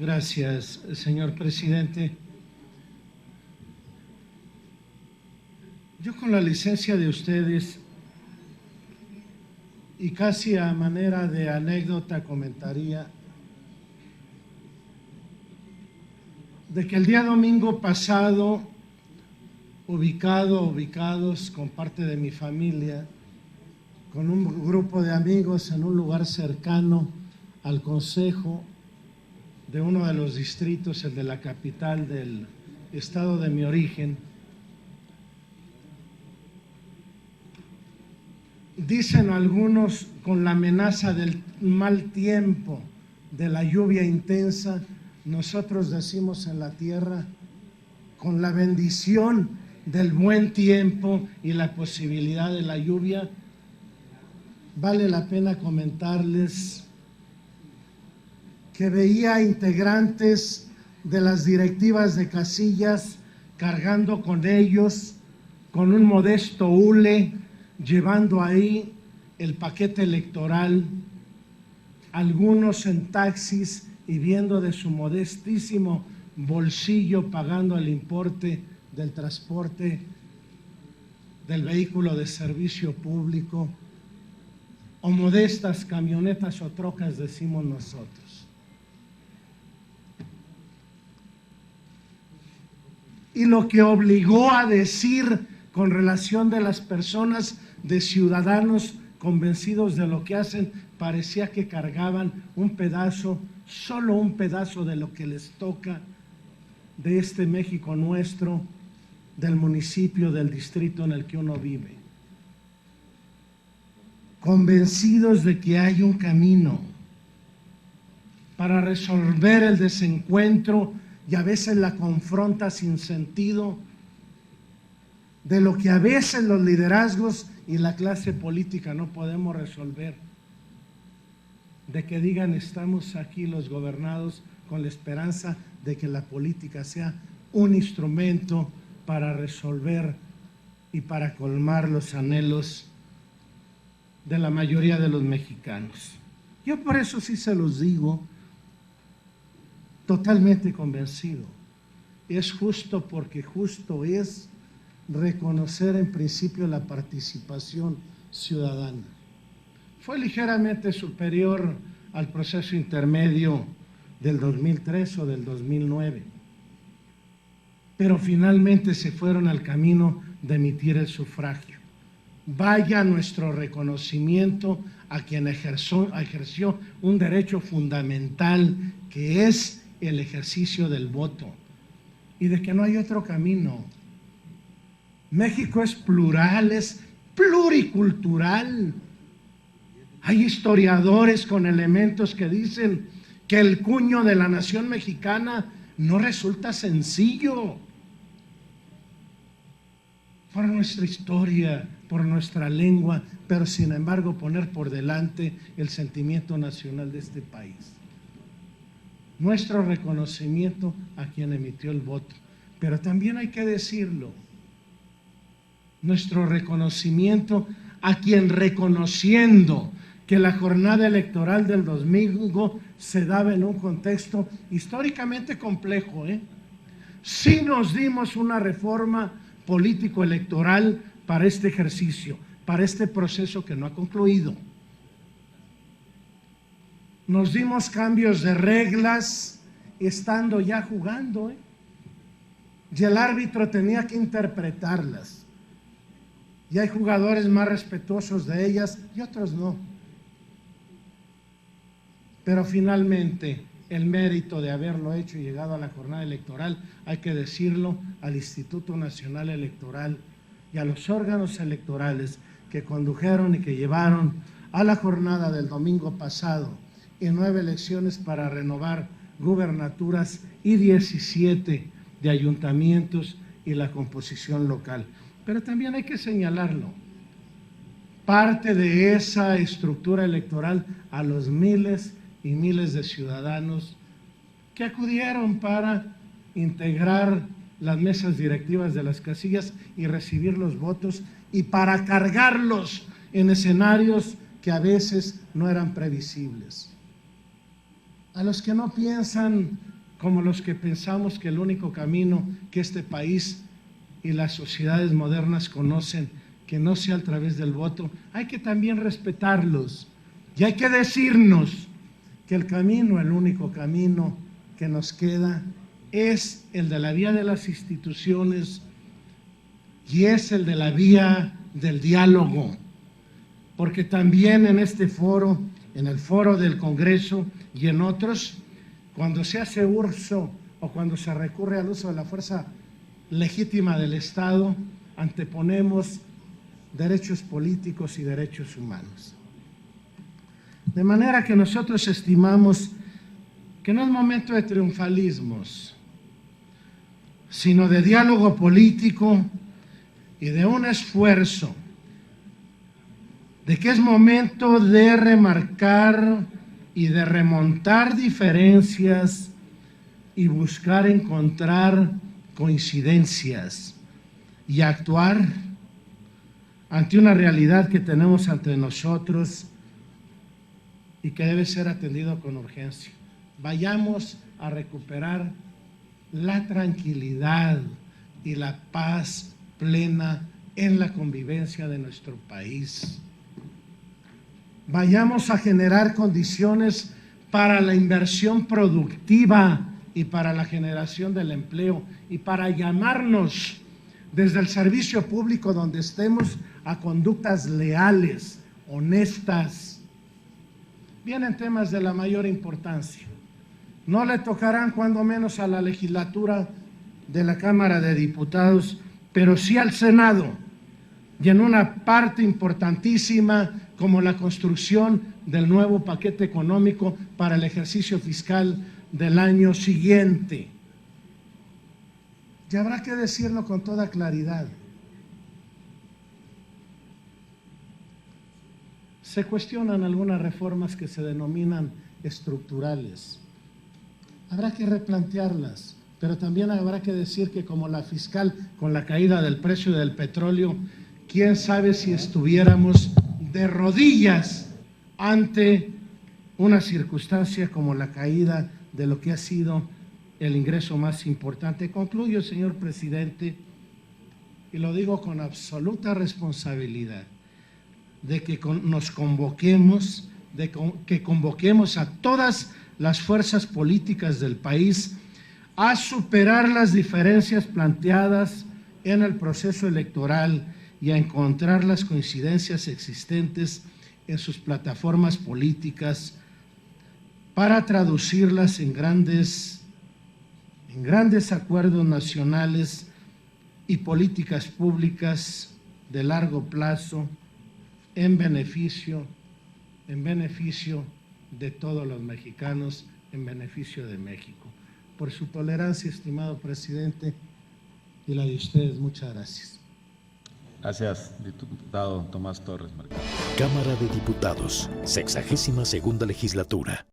Gracias, señor presidente. Yo, con la licencia de ustedes y casi a manera de anécdota, comentaría de que el día domingo pasado, ubicados con parte de mi familia, con un grupo de amigos en un lugar cercano al consejo de uno de los distritos, el de la capital del estado de mi origen, dicen algunos, con la amenaza del mal tiempo, de la lluvia intensa, nosotros decimos en la tierra, con la bendición del buen tiempo y la posibilidad de la lluvia. Vale la pena comentarles que veía integrantes de las directivas de casillas cargando con ellos, con un modesto hule, llevando ahí el paquete electoral, algunos en taxis y viendo de su modestísimo bolsillo pagando el importe del transporte del vehículo de servicio público, o modestas camionetas o trocas, decimos nosotros. Y lo que obligó a decir con relación de las personas, de ciudadanos convencidos de lo que hacen, parecía que cargaban un pedazo, solo un pedazo de lo que les toca de este México nuestro, del municipio, del distrito en el que uno vive. Convencidos de que hay un camino para resolver el desencuentro y a veces la confronta sin sentido de lo que a veces los liderazgos y la clase política no podemos resolver, de que digan estamos aquí los gobernados con la esperanza de que la política sea un instrumento para resolver y para colmar los anhelos de la mayoría de los mexicanos. Yo por eso sí se los digo, totalmente convencido. Es justo porque justo es reconocer en principio la participación ciudadana. Fue ligeramente superior al proceso intermedio del 2003 o del 2009, pero finalmente se fueron al camino de emitir el sufragio. Vaya nuestro reconocimiento a quien ejerció un derecho fundamental, que es el ejercicio del voto, y de que no hay otro camino. México es plural, es pluricultural. Hay historiadores con elementos que dicen que el cuño de la nación mexicana no resulta sencillo. Por nuestra historia, por nuestra lengua, pero sin embargo poner por delante el sentimiento nacional de este país. Nuestro reconocimiento a quien emitió el voto, pero también hay que decirlo, nuestro reconocimiento a quien, reconociendo que la jornada electoral del domingo se daba en un contexto históricamente complejo, sí nos dimos una reforma político-electoral para este ejercicio, para este proceso que no ha concluido. Nos dimos cambios de reglas estando ya jugando, y el árbitro tenía que interpretarlas. Y hay jugadores más respetuosos de ellas y otros no. Pero finalmente el mérito de haberlo hecho y llegado a la jornada electoral, hay que decirlo, al Instituto Nacional Electoral y a los órganos electorales que condujeron y que llevaron a la jornada del domingo pasado y 9 elecciones para renovar gubernaturas y 17 de ayuntamientos y la composición local. Pero también hay que señalarlo, parte de esa estructura electoral a los miles y miles de ciudadanos que acudieron para integrar las mesas directivas de las casillas y recibir los votos, y para cargarlos en escenarios que a veces no eran previsibles. A los que no piensan como los que pensamos que el único camino que este país y las sociedades modernas conocen, que no sea a través del voto, hay que también respetarlos y hay que decirnos que el camino, el único camino que nos queda es el de la vía de las instituciones y es el de la vía del diálogo, porque también en este foro, en el foro del Congreso y en otros, cuando se hace uso o cuando se recurre al uso de la fuerza legítima del Estado, anteponemos derechos políticos y derechos humanos. De manera que nosotros estimamos que no es momento de triunfalismos, sino de diálogo político y de un esfuerzo, de que es momento de remarcar y de remontar diferencias y buscar encontrar coincidencias y actuar ante una realidad que tenemos ante nosotros y que debe ser atendido con urgencia. Vayamos a recuperar la tranquilidad y la paz plena en la convivencia de nuestro país. Vayamos a generar condiciones para la inversión productiva y para la generación del empleo y para llamarnos desde el servicio público donde estemos a conductas leales, honestas. Vienen temas de la mayor importancia. No le tocarán cuando menos a la legislatura de la Cámara de Diputados, pero sí al Senado, y en una parte importantísima como la construcción del nuevo paquete económico para el ejercicio fiscal del año siguiente. Y habrá que decirlo con toda claridad. Se cuestionan algunas reformas que se denominan estructurales. Habrá que replantearlas, pero también habrá que decir que como la fiscal, con la caída del precio del petróleo, quién sabe si estuviéramos de rodillas ante una circunstancia como la caída de lo que ha sido el ingreso más importante. Concluyo, señor presidente, y lo digo con absoluta responsabilidad, de que nos convoquemos, que convoquemos a todas las fuerzas políticas del país a superar las diferencias planteadas en el proceso electoral y a encontrar las coincidencias existentes en sus plataformas políticas para traducirlas en grandes acuerdos nacionales y políticas públicas de largo plazo en beneficio de todos los mexicanos, en beneficio de México. Por su tolerancia, estimado presidente, y la de ustedes, muchas gracias. Gracias, diputado Tomás Torres Marcano. Cámara de Diputados, 62ª legislatura.